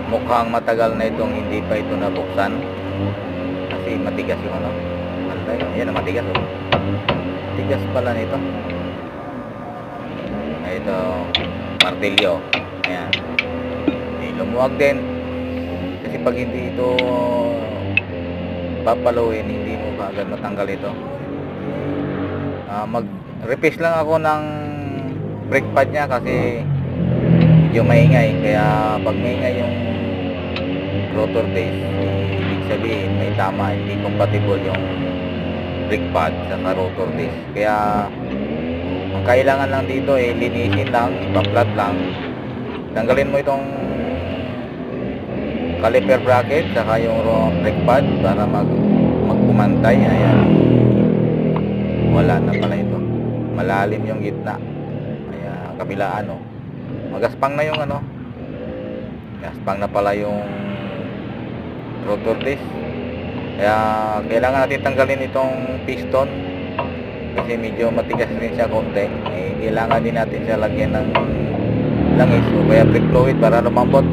mukhang matagal na itong hindi pa ito nabuksan kasi matigas yung ano. Ayan, matigas oh. Tigas pala nito. Ito, martilyo. Ayan. Lumuwag din. Kasi pag hindi ito papaluin, hindi mo agad matanggal ito. Mag-replace lang ako ng brake pad nya kasi medyo maingay. Kaya pag maingay yung rotor disc, ibig sabihin may tama, hindi compatible yung brake pad sa rotor disc. Kaya ang kailangan lang dito ay linisin lang, ipa-flat lang, tanggalin mo itong caliper bracket saka yung brake pad para magpumantay. Ayan, wala na pala ito, malalim yung gitna. Kaya kabilaan oh, magaspang na yung ano, gaspang na pala yung rotor disc. Kaya kailangan natin tanggalin itong piston kasi medyo matigas rin siya konti. Kailangan din natin siya lagyan ng langis o kaya brake fluid para lumambot.